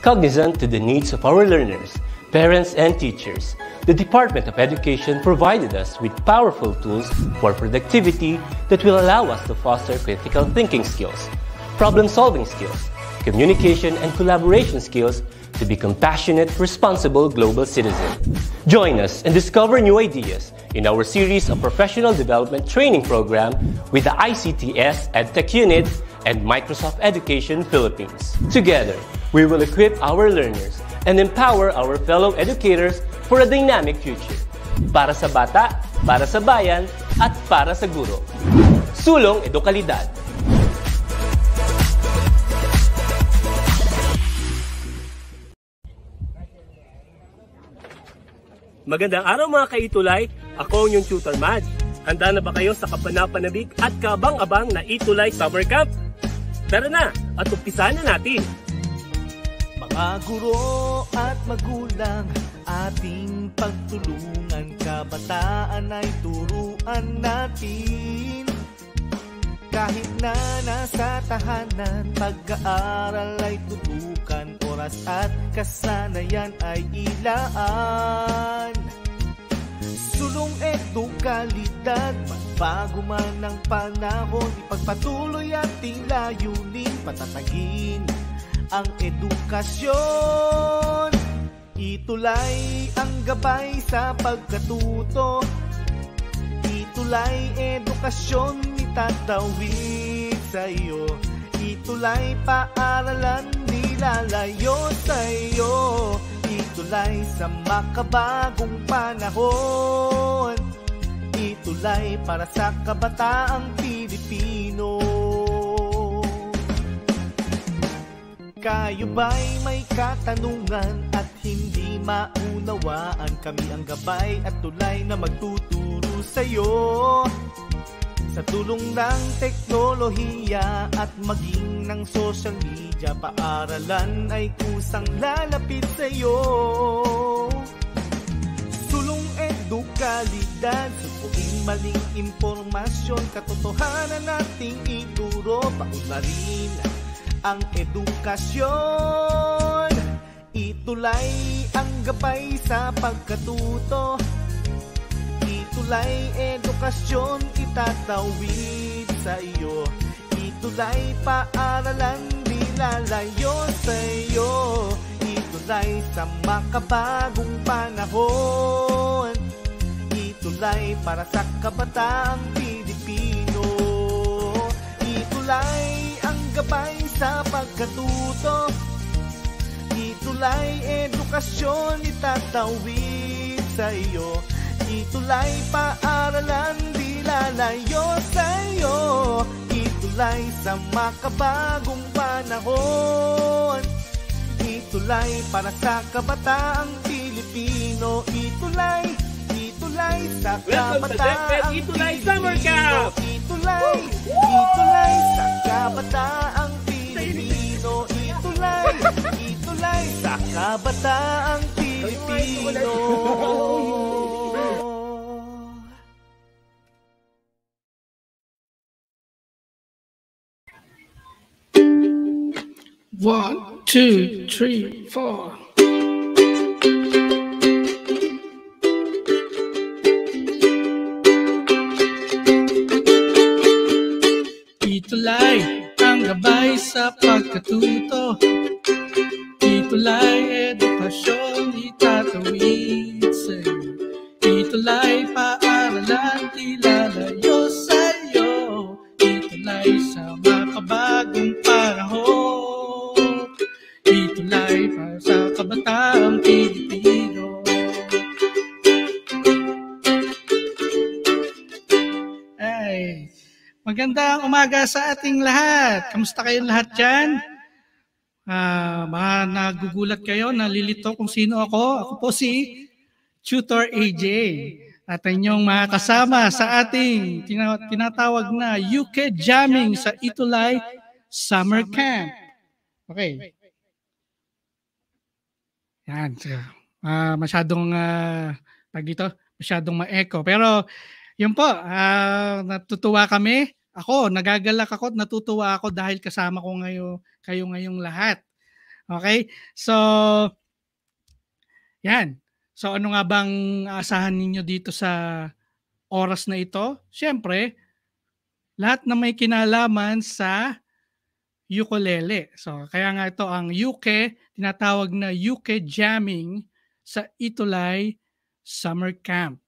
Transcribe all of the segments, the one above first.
Cognizant to the needs of our learners, parents, and teachers, the Department of Education provided us with powerful tools for productivity that will allow us to foster critical thinking skills, problem-solving skills, communication and collaboration skills to be compassionate, responsible global citizens. Join us and discover new ideas in our series of professional development training program with the ICTS EdTech Unit and Microsoft Education Philippines. Together, we will equip our learners and empower our fellow educators for a dynamic future. Para sa bata, para sa bayan, at para sa guro. Sulong Edukalidad. Magandang araw mga kaitulay, ako ang inyong tutor Mad. Handa na ba kayo sa kapanapanabik at kabang-abang na Itulay Summer Camp? Tara na at umpisahan na natin! Mga guro at magulang, ating pagtulungan, kabataan ay turuan natin. Kahit na nasa tahanan, pag-aaral ay tutukan, oras at kasanayan ay ilaan. Sulong edukalidad, magbago man ang panahon, ipagpatuloy ating layunin, patatagin ang edukasyon. Itulay ang gabay sa pagkatuto, itulay edukasyon, itatawid sa iyo. Itulay paaralan, di lalayo sa iyo. Itulay sa makabagong panahon, itulay para sa kabataang Pilipino. Kayo ba'y may katanungan at hindi maunawaan? Kami ang gabay at tulay na magtuturo sa'yo. Sa tulong ng teknolohiya at maging ng social media, paaralan ay kusang lalapit sa'yo. Sulong edukalidad, supuin maling impormasyon, katotohanan nating ituro, paunlarin ang edukasyon. Itulay ang gabay sa pagkatuto, itulay edukasyon, itatawid sa iyo. Itulay paaralan, di lalayo sa iyo. Itulay sa makabagong panahon, itulay para sa kabataang Pilipino. Itulay ang gabay sa pagkatuto, itulay edukasyon, itatawid sa iyo. Itulay paaralan, di lalayo sa iyo. Itulay sa makabagong panahon, itulay para sa kabataang Pilipino. Itulay, itulay sa kabataang Itulay Summer Camp! Itulay, itulay sa kabataang Pilipino. Itulay, itulay sa kabataang Pilipino. One, two, three, four. Itulay ang gabay sa pagkatuto, itulay edukasyon, itatawid sa iyo. Itulay paaralan, di lalayo sa iyo. Itulay sa makabagong panahon, itulay para sa kabataang Pilipino. Ay, magandang umaga sa ating lahat. Kamusta kayong lahat dyan? Mga nagugulat kayo, nalilito kung sino ako. Ako po si Tutor AJ. At inyong mga kasama sa ating tinatawag na UK Jamming sa Itulay Summer Camp. Okay. Yan. Masyadong masyadong ma-echo. Pero yun po, natutuwa kami. Ako, nagagalak ako at natutuwa ako dahil kasama ko kayo ngayong lahat. Okay? So, yan. So, ano nga bang aasahan ninyo dito sa oras na ito? Siyempre, lahat na may kinalaman sa ukulele. So, kaya nga ito ang UK, tinatawag na UK Jamming sa Itulay Summer Camp.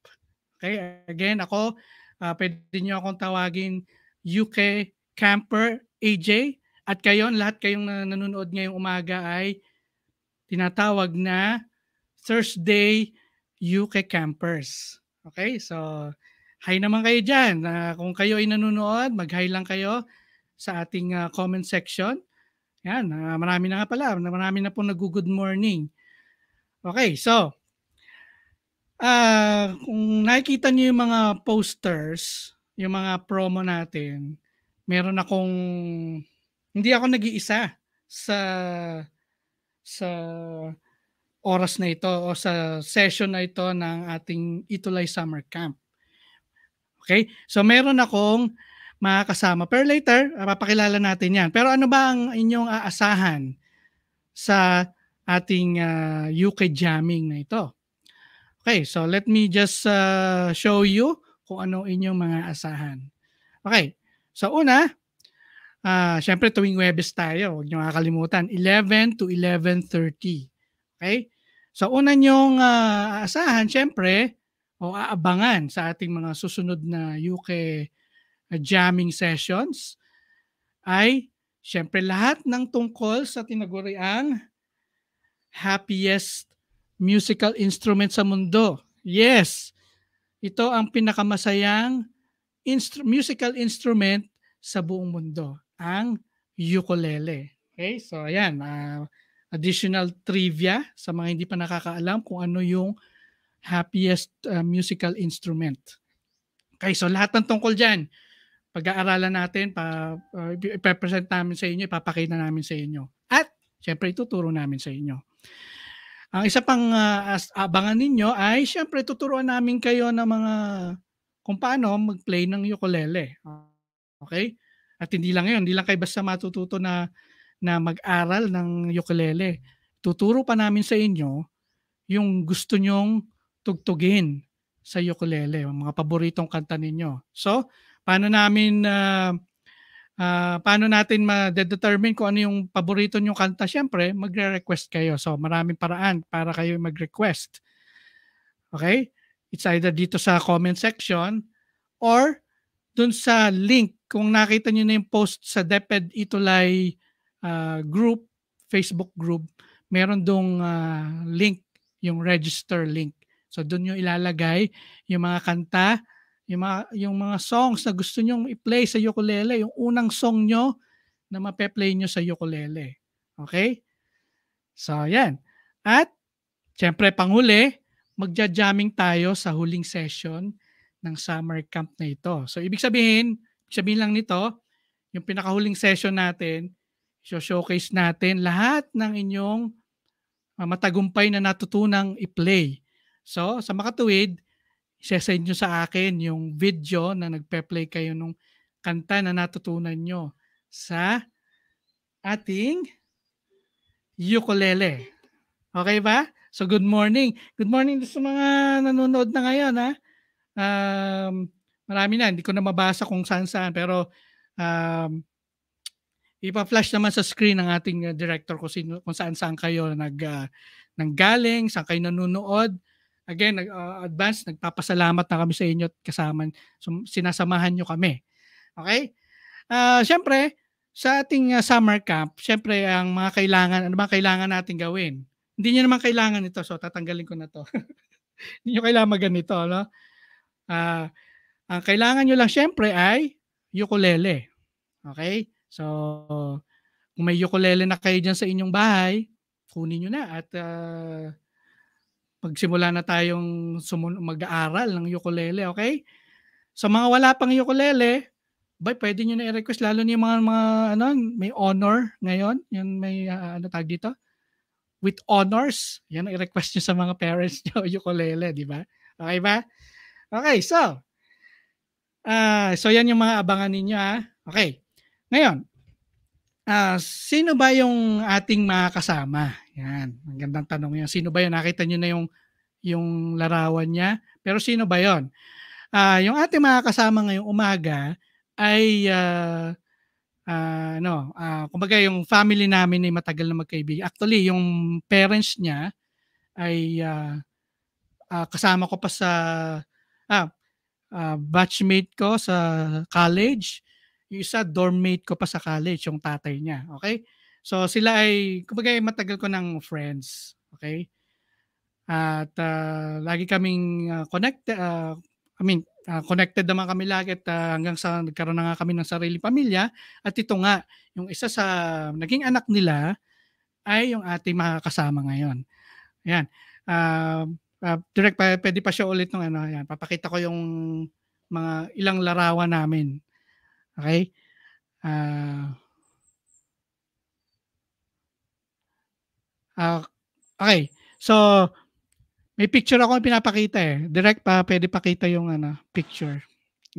Okay, again, ako, pwede nyo akong tawagin UK Camper AJ. At kayo, lahat kayong nanonood ngayong umaga ay tinatawag na Thursday UK Campers. Okay, so hi naman kayo dyan. Kung kayo ay nanonood, mag-hi lang kayo sa ating comment section. Yan, marami na nga pala. Marami na pong nag-good morning. Okay, so kung nakikita niyo yung mga posters, yung mga promo natin, meron akong, hindi ako nag-iisa sa oras na ito o sa session na ito ng ating Itulay Summer Camp. Okay? So meron akong mga kasama. Pero later, papakilala natin yan. Pero ano ba ang inyong aasahan sa ating UK jamming na ito? Okay, so let me just show you kung ano inyong mga asahan. Okay, so una, syempre tuwing Webes tayo, huwag niyo kakalimutan, 11 to 11:30. Okay, so una niyong aasahan, syempre, o aabangan sa ating mga susunod na UK jamming sessions ay syempre lahat ng tungkol sa tinaguriang happiest musical instrument sa mundo. Yes, ito ang pinakamasayang musical instrument sa buong mundo, ang ukulele. Okay, so ayan, additional trivia sa mga hindi pa nakakaalam kung ano yung happiest musical instrument. Okay, so lahat ng tungkol dyan, pag-aaralan natin, ipapresent namin sa inyo, ipapakita namin sa inyo. At syempre ituturo namin sa inyo. Ang isa pang abangan ninyo ay syempre tuturuan namin kayo ng mga kung paano mag-play ng ukulele. Okay? At hindi lang ngayon, hindi lang kayo basta matututo na mag-aral ng ukulele. Tuturo pa namin sa inyo yung gusto nyong tugtugin sa ukulele, mga paboritong kanta ninyo. So, paano natin ma-determine kung ano yung paborito nyong kanta? Siyempre, magre-request kayo. So, maraming paraan para kayo mag-request. Okay? It's either dito sa comment section or dun sa link. Kung nakita nyo na yung post sa DepEd Itulay group, Facebook group, meron dong link, yung register link. So, dun nyo ilalagay yung mga kanta, yung mga songs na gusto nyong i-play sa ukulele, yung unang song nyo na mape-play nyo sa ukulele. Okay? So, yan. At, syempre, panghuli, magja-jamming tayo sa huling session ng summer camp na ito. So, ibig sabihin lang nito, yung pinakahuling session natin, showcase natin lahat ng inyong matagumpay na natutunang i-play. So, sa makatuwid, isesend nyo sa akin yung video na nagpe-play kayo nung kanta na natutunan nyo sa ating ukulele. Okay ba? So, good morning. Good morning sa mga nanonood na ngayon. Marami na. Hindi ko na mabasa kung saan-saan. Pero, ipa-flash naman sa screen ng ating director kung saan-saan kayo nanggaling, saan kayo nanonood. Again, advance, nagpapasalamat na kami sa inyo at kasama, sinasamahan nyo kami. Okay? Siyempre, sa ating summer camp, siyempre, ang mga kailangan, ano ba kailangan natin gawin? Hindi nyo naman kailangan ito, so tatanggalin ko na to. Hindi nyo kailangan maganito, no? Ang kailangan nyo lang siyempre ay ukulele. Okay? So, kung may ukulele na kayo dyan sa inyong bahay, kunin nyo na at magsimula na tayong mag-aaral ng ukulele, okay? So, mga wala pang ukulele, pwede nyo na i-request, lalo na yung mga may honor ngayon, yung may, tag dito? With honors, yan ang i-request nyo sa mga parents nyo, ukulele, di ba? Okay ba? Okay, so yan yung mga abangan ninyo, ha? Okay. Ngayon, Sino ba yung ating mga kasama? Yan, magandang tanong yan. Sino ba yun? Nakita nyo na yung larawan niya. Pero sino ba yon? Yung ating mga kasama ngayong umaga ay kumbaga yung family namin ay matagal na magkaibigan. Actually, yung parents niya ay kasama ko pa sa batchmate ko sa college. Yung isa, dormmate ko pa sa college, yung tatay niya. Okay? So sila ay, kumbaga matagal ko ng friends. Okay? At lagi kaming connected. Connected naman kami lagi at hanggang sa nagkaroon na nga kami ng sariling pamilya. At ito nga, yung isa sa naging anak nila ay yung ating mga kasama ngayon. Ayan. Direct, pwede pa siya ulit ng ano. Ayan. Papakita ko yung mga ilang larawan namin. Okay? Okay. So, may picture ako yung pinapakita eh. Direct pwede pakita yung picture.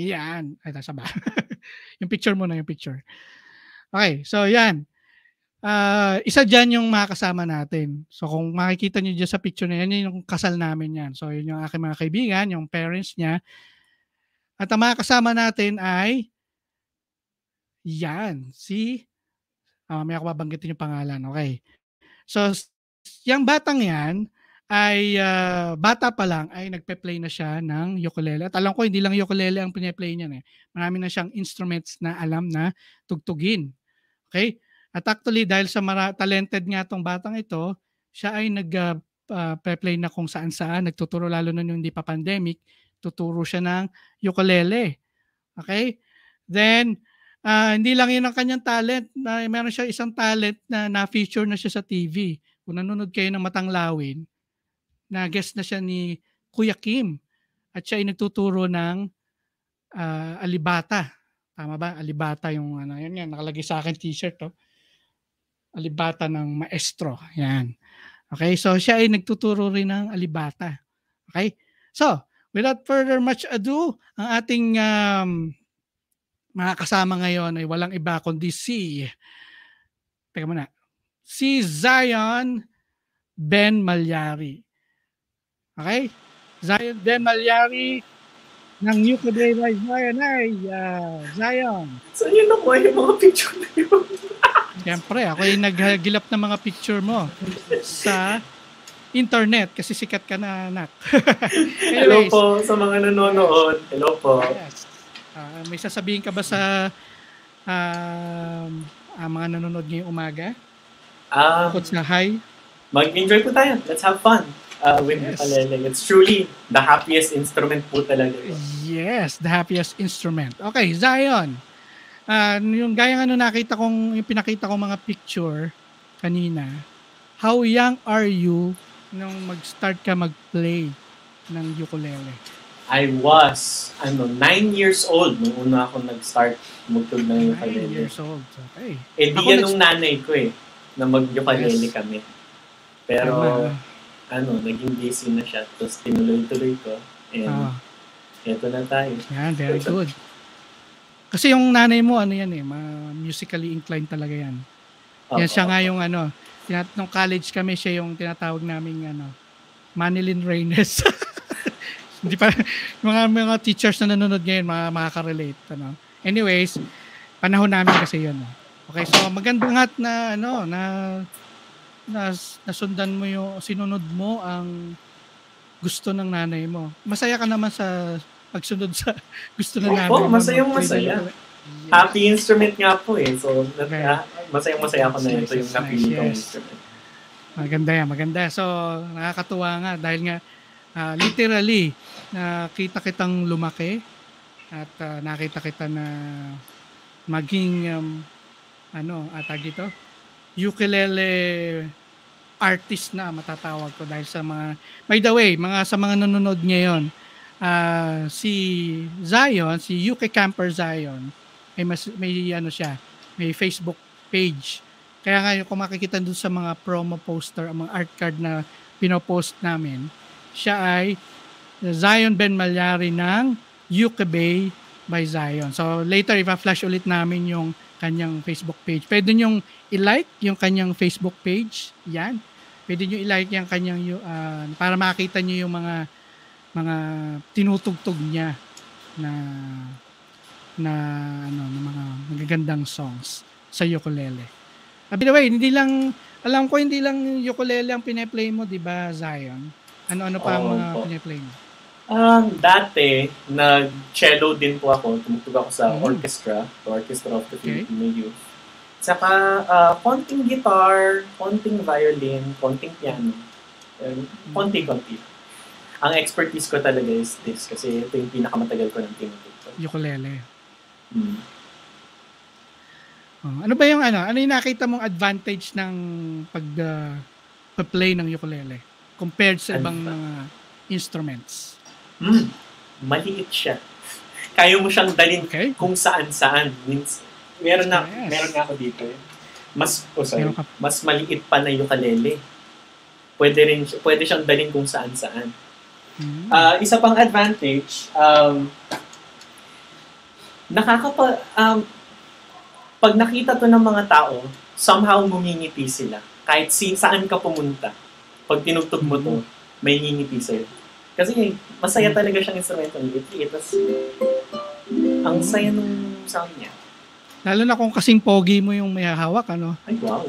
Yan. Ay, nasa ba? Yung picture muna, yung picture. Okay. So, yan. Isa dyan yung mga kasama natin. So, kung makikita nyo dyan sa picture na yan, yun yung kasal namin yan. So, yun yung aking mga kaibigan, yung parents niya. At ang mga kasama natin ay yan. May ako babanggitin yung pangalan. Okay. So, yung batang yan ay bata pa lang ay nagpe-play na siya ng ukulele. At alam ko, hindi lang ukulele ang pine-play niya. Marami na siyang instruments na alam na tugtugin. Okay? At actually, dahil sa talented nga tong batang ito, siya ay nag-play na kung saan-saan. Nagtuturo lalo na nung hindi pa pandemic. Tuturo siya ng ukulele. Okay? Then, hindi lang yun ang kanyang talent. Meron siya isang talent na na-feature na siya sa TV. Kung nanonood kayo ng Matanglawin, na guest na siya ni Kuya Kim. At siya ay nagtuturo ng alibata. Tama ba? Alibata yung yun yan. Nakalagay sa akin t-shirt. Alibata ng maestro. Yan. Okay? So, siya ay nagtuturo rin ng alibata. Okay? So, without further much ado, ang ating mga kasama ngayon ay walang iba kundi si Zion Ben Malyari. Okay? Zion Ben Malyari ng ukulele. Zion. So yun nakuha yung mga picture na yun. Siyempre, ako yung naghagilap ng mga picture mo sa internet kasi sikat ka na, anak. Hello po sa mga nanonood. Hello po. Yes. May sasabihin ka ba sa mga nanonood ngayong umaga? Bukod sa hi? Mag-enjoy po tayo. Let's have fun with ukulele. It's truly the happiest instrument po talaga. Yes, the happiest instrument. Okay, Zion. Yung gaya yung pinakita kong mga picture kanina, how young are you nung mag-start ka mag-play ng ukulele? I was 9 years old nung una ako nag-start magtugtog ng ukulele. 9 years old. Okay. Di yan nung nanay ko na mag-ukulele kami. Pero naging busy na siya. Tapos tinuloy-tuloy ko. And eto na tayo. Yan, very good. Kasi yung nanay mo, musically inclined talaga yan. Yan siya nga yung nung college kami, siya yung tinatawag naming Manilyn Reynes. Hindi pa mga teachers na nanonood ngayon makaka-relate. Anyways, panahon namin kasi yun. Okay, so maganda nga na nasundan mo sinunod mo ang gusto ng nanay mo. Masaya ka naman sa pagsunod sa gusto ng nanay mo. Masaya. Happy instrument nga po eh. So, masaya ako na ito yung napili kong instrument. Maganda. So, nakakatuwa nga dahil nga literally nakita kitang lumaki at nakita kita na maging ukulele artist na matatawag ko dahil sa mga, by the way, sa mga nanonood ngayon, si Zion, si UK Camper Zion, may Facebook page. Kaya nga kung makikita doon sa mga promo poster, ang mga art card na pinopost namin, siya ay Zion Ben Malyari ng Ukebay by Zion. So later, ipa-flash ulit namin yung kanyang Facebook page. Pwede nyo i-like yung kanyang Facebook page. Yan. Pwede nyo i-like yung kanyang para makita nyo yung mga tinutugtog niya na mga magagandang songs sa ukulele. By the way, alam ko hindi lang ukulele ang pine-play mo, 'di ba, Zion? Ano-ano pa ang mga pine-play mo? Dati, nag-cello din po ako. Tumutug ako sa Orchestra of the Filipino Youth. Saka, konting guitar, konting violin, konting piano. Konti-konti. Ang expertise ko talaga is this kasi ito yung pinakamatagal ko ng tinutugtog. Ukulele. Ano ba yung ano yung nakita mong advantage ng pag-play ng ukulele compared sa ibang mga instruments? Maliit siya. Kaya mo siyang dalhin kung saan-saan. Meron nga ako dito. Mas maliit pa na ukulele. Pwede siyang dalhin kung saan-saan. Isa pang advantage, pag nakita to ng mga tao, somehow ngumingiti sila. Kahit saan ka pumunta, pag tinugtog mo to, may ngingiti sa'yo. Kasi masaya talaga siyang instrumento. Ang saya nung sound niya. Lalo na kung kasing pogi mo yung may hawak, ano? Ay, wow.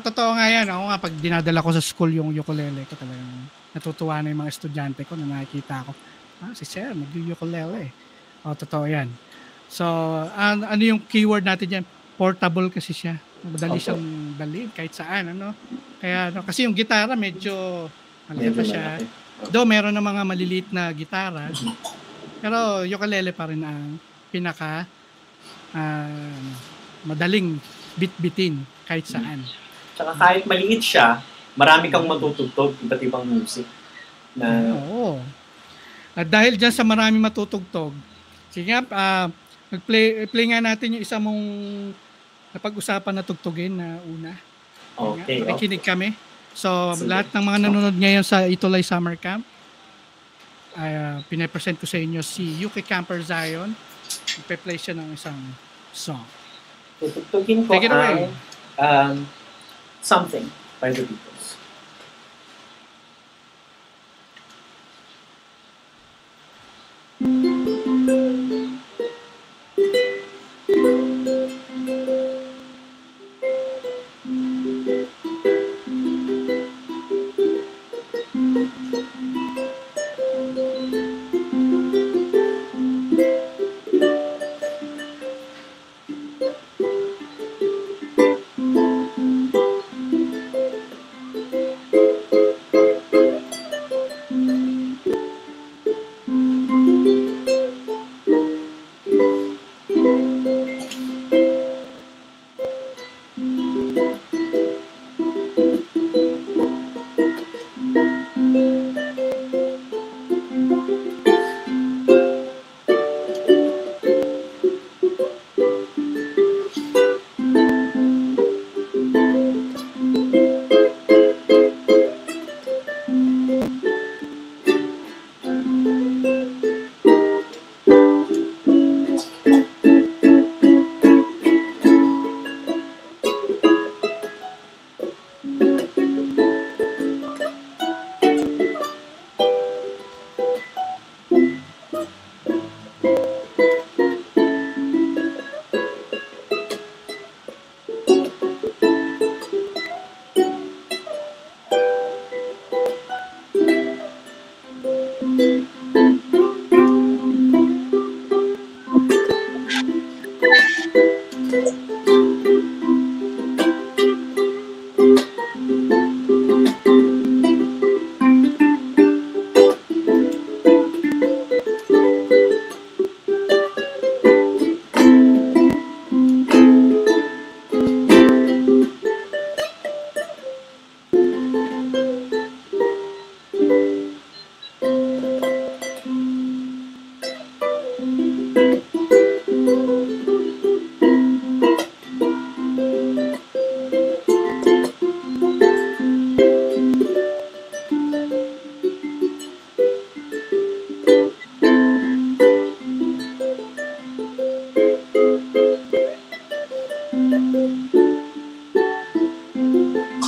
Totoo nga yan. Ako nga, pag dinadala ko sa school yung ukulele ko, talagang natutuwa na yung mga estudyante ko na nakikita ko. Si Sir, mag-ukulele. Totoo yan. So, ano yung keyword natin dyan? Portable kasi siya. Madali siyang dalhin kahit saan, ano? Kaya, kasi yung gitara medyo malaki pa siya. Do meron na mga maliliit na gitara. Pero ukulele pa rin ang pinaka madaling bit-bitin kahit saan. Tsaka kahit maliit siya, marami kang matutugtog, iba't ibang music. Oo. At dahil dyan sa marami matutugtog, sige nga, play nga natin yung isa mong napag-usapan na tugtugin na una. Okay. Makikinig kami. So, lahat ng mga nanonood ngayon sa Itulay Summer Camp, pinapresent ko sa inyo si Yuki Camper Zion. Ipe-play siya ng isang song. Tutugtugin ko ang Something by the Beatles.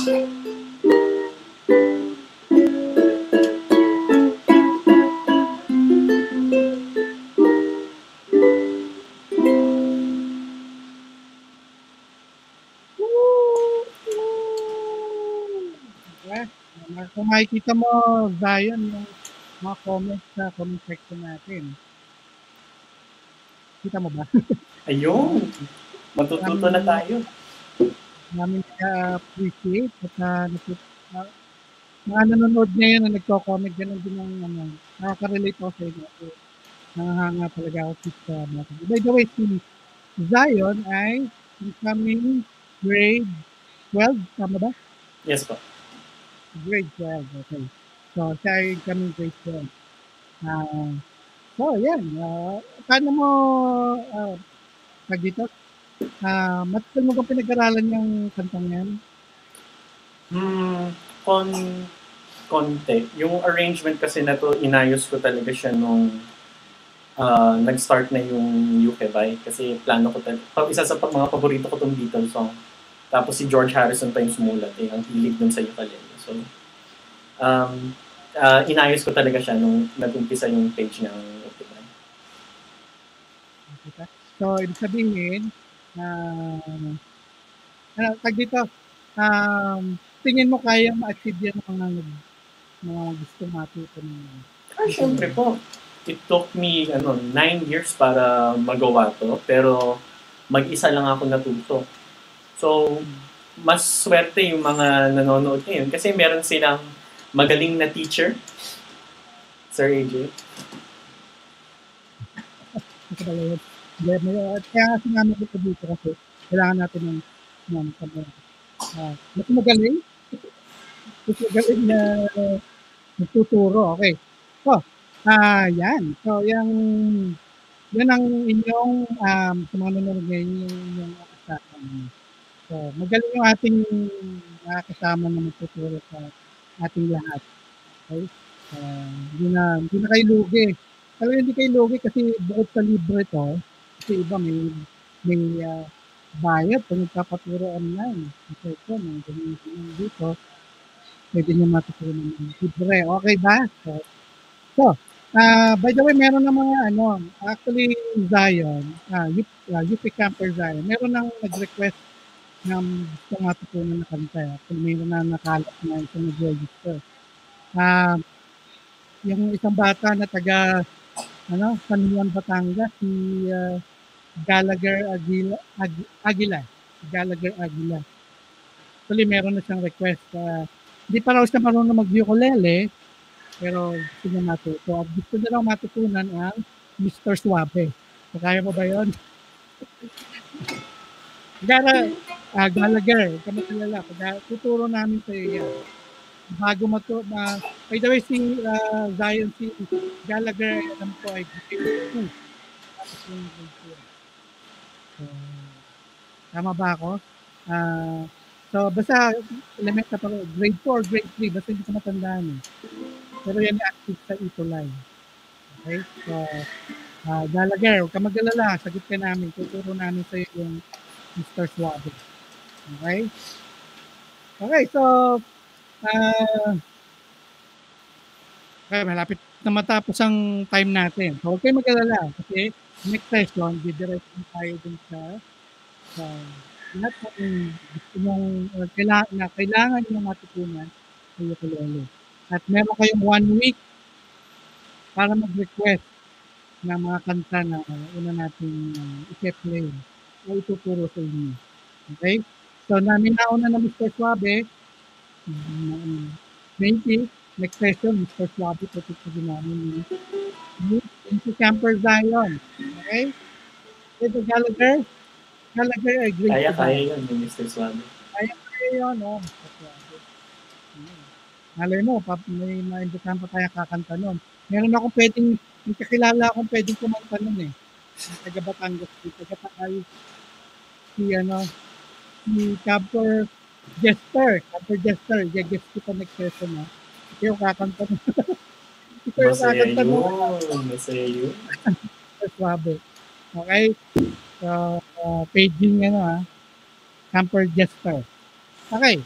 Kung makikita mo, Zion, yung mga comments sa comment section natin. Kita mo ba? Ayun! Matututo na tayo. Namin appreciate at mga nanonood ngayon na nagko-comment, ganun din ang nakaka-relate ako sa inyo. Nangahanga talaga ako sa mga. By the way, si Zion ay incoming grade 12, tama ba? Yes po. Grade 12, okay. So, siya ay incoming grade 12. So, yan. Paano mo, pag dito, matagal mo kung pinag-aralan yung kantang yan? Konti. Yung arrangement kasi na to, inayos ko talaga siya nung nag-start na yung Ukebay. Kasi plano ko talaga. Isa sa mga paborito ko tong Beatles song. Tapos si George Harrison pa yung sumulat. Ang hilig dun sa ukulele. So, inayos ko talaga siya nung nag-umpisa yung page ng Ukebay. So, ibig sabihin, tag dito, tingin mo kaya ma-achieve yan mga gusto matuto ng syempre po. It took me 9 years para magawa to, pero mag-isa lang ako natuto. So, mas swerte yung mga nanonood ngayon kasi meron silang magaling na teacher. Sir AJ. Kaya kasi namin ito dito kasi kailangan natin ng mas magaling. Mas magaling na nagtuturo. Okay. So, yan. So, yan ang inyong sa mga nanonood ngayon yung kasama. So, magaling yung ating kasama na magtuturo sa ating lahat. Okay? Hindi na kayo lugi. Talaga hindi kayo lugi kasi bukod sa libre to, kasi iba may bayad kung nagpapaturo online. Kasi ito, dito, pwede nyo matutunan ng libre. Okay ba? So, by the way, meron na mga actually Zion, UP Camper Zion, meron nang nag-request ng gusto matutunan na kanta. Kung meron na nakalap na ito nag-register. Yung isang bata na taga San Juan, Batangas, si Gallagher Aguila. Gallagher Aguila. Actually, meron na siyang request. Hindi pa raw siya marunong mag-ukulele, pero gusto niya matuto. At gusto niya raw matutunan ang Mr. Suave. So, kaya mo ba yun? Gallagher, kamatulala. Tuturo namin sa iyo yan. Bago by the way, si Zion, si Gallagher, alam ko ay grade 2. Tama ba ako? So, basta element na parang grade 4, grade 3, basta hindi ko matandaan. Pero yan yung active sa Ito Live. Okay? So, Gallagher, huwag ka mag-alala. Sagot ka namin. Tuturo namin sa iyo yung Mr. Suave. Okay? Okay, so, malapit na matapos ang time natin. So, huwag kayo mag-alala. Kasi next session, didirect tayo dun sa lahat ng gusto mong kailangan nyo matutunan sa ukulele. At meron kayong 1 week para mag-request ng mga kanta na una natin i-play o ituturo sa inyo. Okay? So, nauna na Mr. Suave. Maybe, next session, Mr. Suave, tututugin namin yung Camper Zion. Okay? Ito, Gallagher ay great. Kaya yun, Mr. Suave. Kaya yun, Mr. Suave. Malay mo, may maimbitahan pa tayo kakanta nun. Meron akong may kakilala akong pwedeng kumanta nun taga Batangas, taga Takay, si Camper Jester, guest kita next session, ito yung kakanta nun. Masaya yun. Suave. Okay? So, paging Camper Jester. Okay.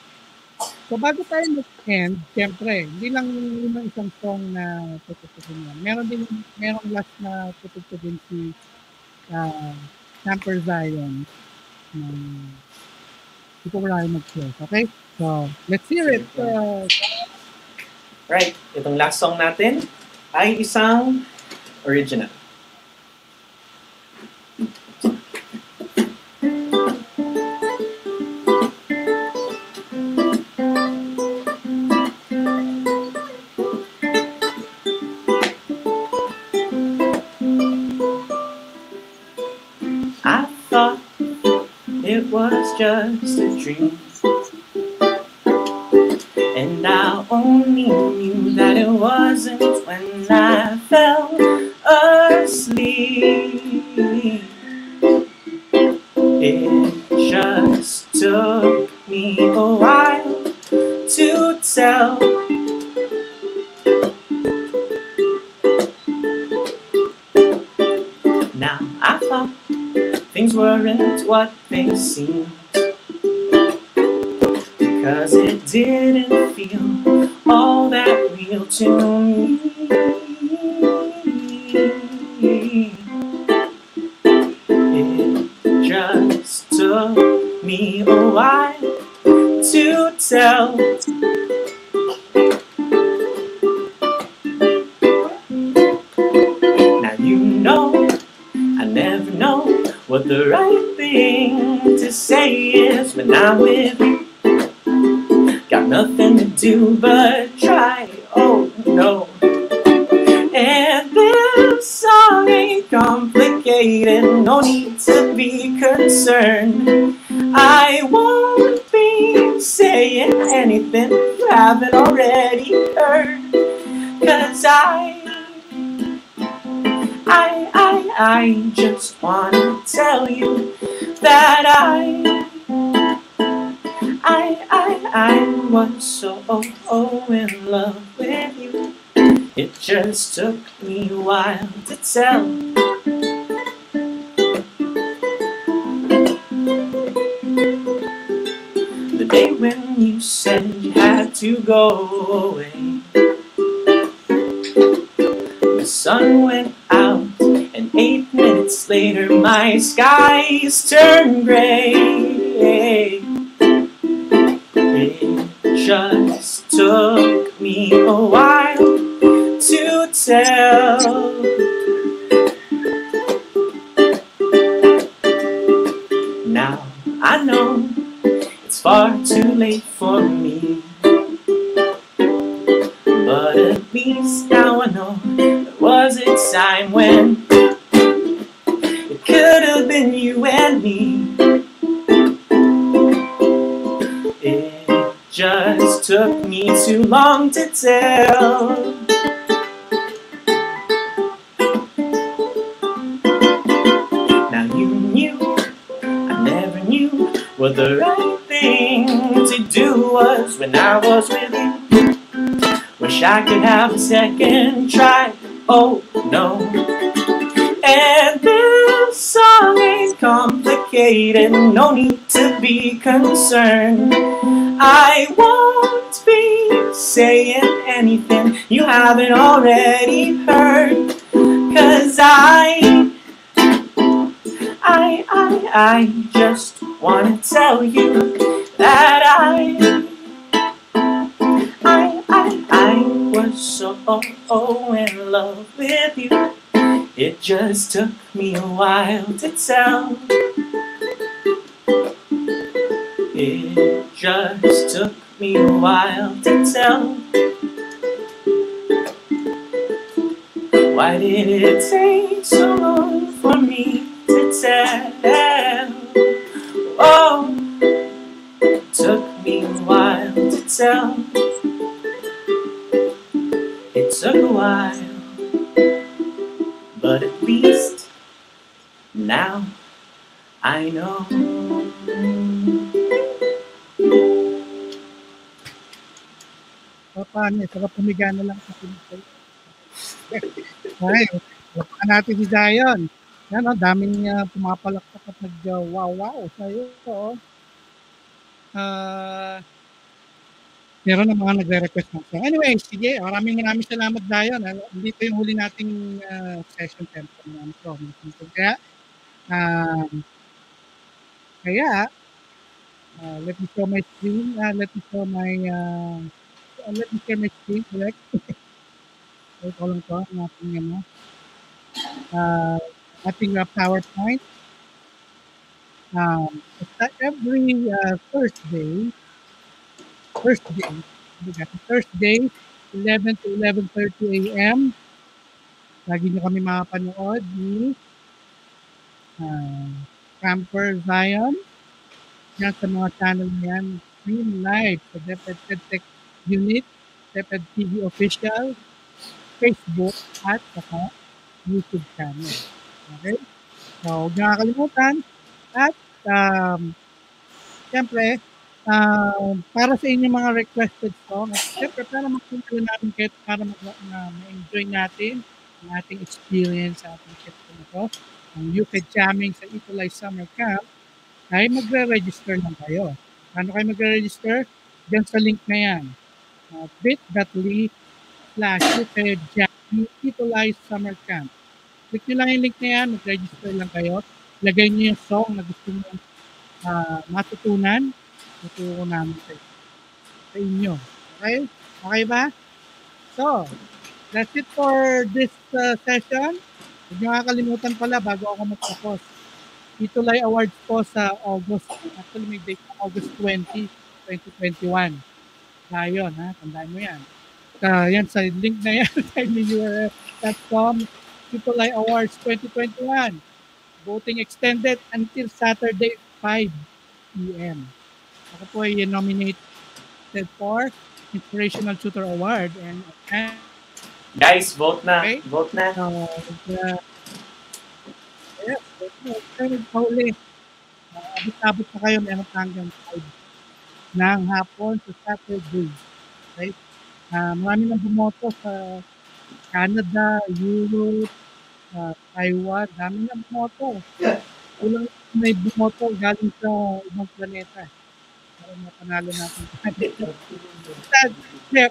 So bago tayo mag-end, siyempre, hindi lang yung isang song na tutugtugin yan. Merong last na tutugtugin si Camper Zion ng ito wala yung mag-close. Okay? So, let's hear it. Right. Itong last song natin ay isang original. I thought it was just a dream, and I only knew that it wasn't when I fell asleep. It just took me a while to tell. Now I thought things weren't what they seemed, because it didn't feel all that real to me. It just took me a while to tell. Now you know I never know what the right thing to say is when I'm with you. Got nothing to do but try, oh no. And this song ain't complicated, no need to be concerned. I won't be saying anything you haven't already heard, 'cause I just wanna tell you that I was so in love with you. It just took me a while to tell. The day when you said you had to go away, the sun went out, and 8 minutes later my skies turned gray. It just took me a while to tell. Now I know it's far too late for me, but at least now I know there was a time when it could have been you and me. It just took me too long to tell. Now you knew, I never knew what the right thing to do was when I was with you. Wish I could have a second try, oh no. And this song ain't complicated, no need to be concerned. I won't be saying anything you haven't already heard, 'cause I just wanna tell you that I was so in love with you. It just took me a while to tell. It just took me a while to tell. Why did it take so long for me to tell? Oh, it took me a while to tell. It took a while, but at least now I know. Paano? Saka pumiga na lang sa pinito. Okay. Lapakan natin si Zion. Yan o, daming pumapalakpak at nag-wow-wow sa'yo. meron na mga nagre-request ng song. Anyway, sige, maraming salamat Dayon. Dito yung huli nating session tempo ng program. Kaya, let me show my screen. Let me share my screen, correct? Wait, ko lang to. Ating PowerPoint. Every Thursday, 11 to 11:30 a.m. Lagi nyo kami makapanood ni Camper Zion. Yan sa mga channel na yan. Stream live sa DepEd EdTech Unit, DepEd TV Official, Facebook, at saka YouTube channel. Okay? So, huwag nyo kakalimutan. At, siyempre, para sa inyong mga requested song, at siyempre, para makikita namin kayo, para ma-enjoy natin ang ating experience sa ating session na ito, ang UPED Jamming sa Itulay Summer Camp, ay magre-register lang kayo. Paano kayo magre-register? Diyan sa link na yan. bit.ly/UPED Jamming Itulay Summer Camp. Click nyo lang yung link na yan, mag-register lang kayo. Lagay nyo yung song na gusto nyo matutunan. Tuturo namin sa inyo. Okay? Okay ba? So, that's it for this session. Huwag nyo kakalimutan pala bago ako magtapos. Itulay Awards po sa August. Actually, may date na August 20, 2021. Yun, ha? Tandaan mo yan. Yan sa link na yan, tinyurf.com. Itulay Awards 2021. Voting extended until Saturday, 5 p.m. Ako po ay nominated for Inspirational Tutor Award. And guys, vote na. Okay? Vote na. Yes, kayo nagpahuli. Abot-abot na kayo, meron hanggang 5 ng hapon sa Saturday. Okay? Marami nang bumoto sa Canada, Europe, Taiwan. Dami nang bumoto. Kulang may bumoto galing sa ibang planeta. Para mapanalo natin.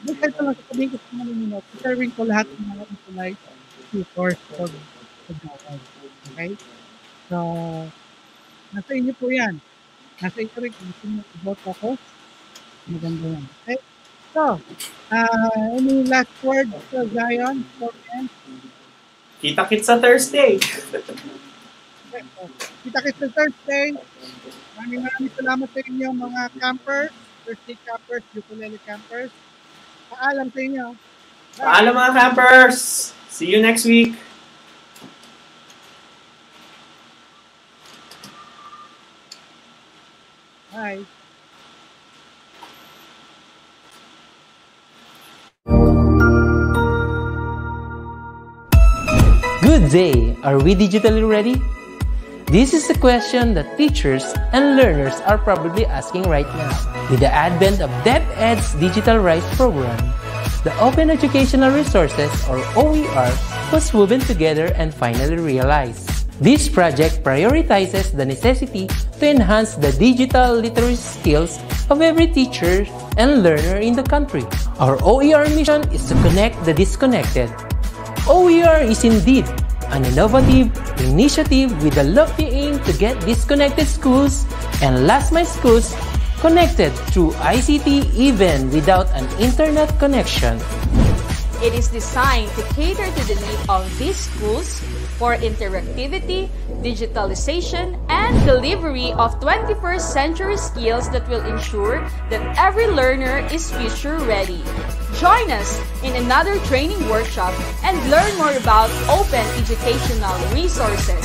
Bukod ito lang sa sabihin ko sa mga minuto. Serving ko lahat ng mga Itulay tutors for pag-awal. Okay? So, nasa inyo po yan. Nasa inyo rin kung gusto nyo i-vote ako. Maganda yan. Okay? So, any last words sa Zion? Kita-kits sa Thursday. Kita-kits sa Thursday. Maraming salamat sa inyo mga campers, Thursday campers, ukulele campers. Paalam sa inyo. Bye. Paalam mga campers! See you next week! Bye. Good day! Are we digitally ready? This is a question that teachers and learners are probably asking right now. With the advent of DepEd's Digital Rights Program, the Open Educational Resources, or OER, was woven together and finally realized. This project prioritizes the necessity to enhance the digital literacy skills of every teacher and learner in the country. Our OER mission is to connect the disconnected. OER is indeed an innovative initiative with a lofty aim to get disconnected schools and last-mile schools connected through ICT even without an internet connection. It is designed to cater to the need of these schools for interactivity, digitalization, and delivery of 21st century skills that will ensure that every learner is future ready. Join us in another training workshop and learn more about open educational resources,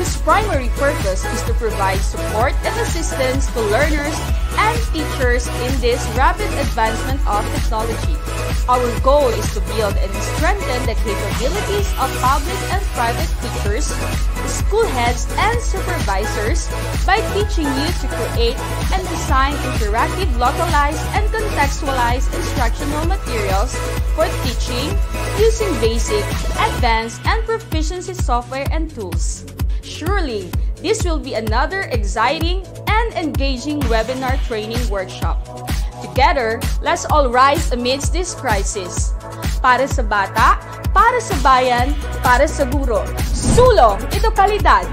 whose primary purpose is to provide support and assistance to learners and teachers in this rapid advancement of technology. Our goal is to build and strengthen the capabilities of public and private teachers, school heads, and supervisors by teaching you to create and design interactive, localized, and contextualized instructional materials for teaching using basic, advanced, and proficiency software and tools. Surely, this will be another exciting and engaging webinar training workshop. Together, let's all rise amidst this crisis. Para sa bata, para sa bayan, para sa guro. Sulong, edukalidad.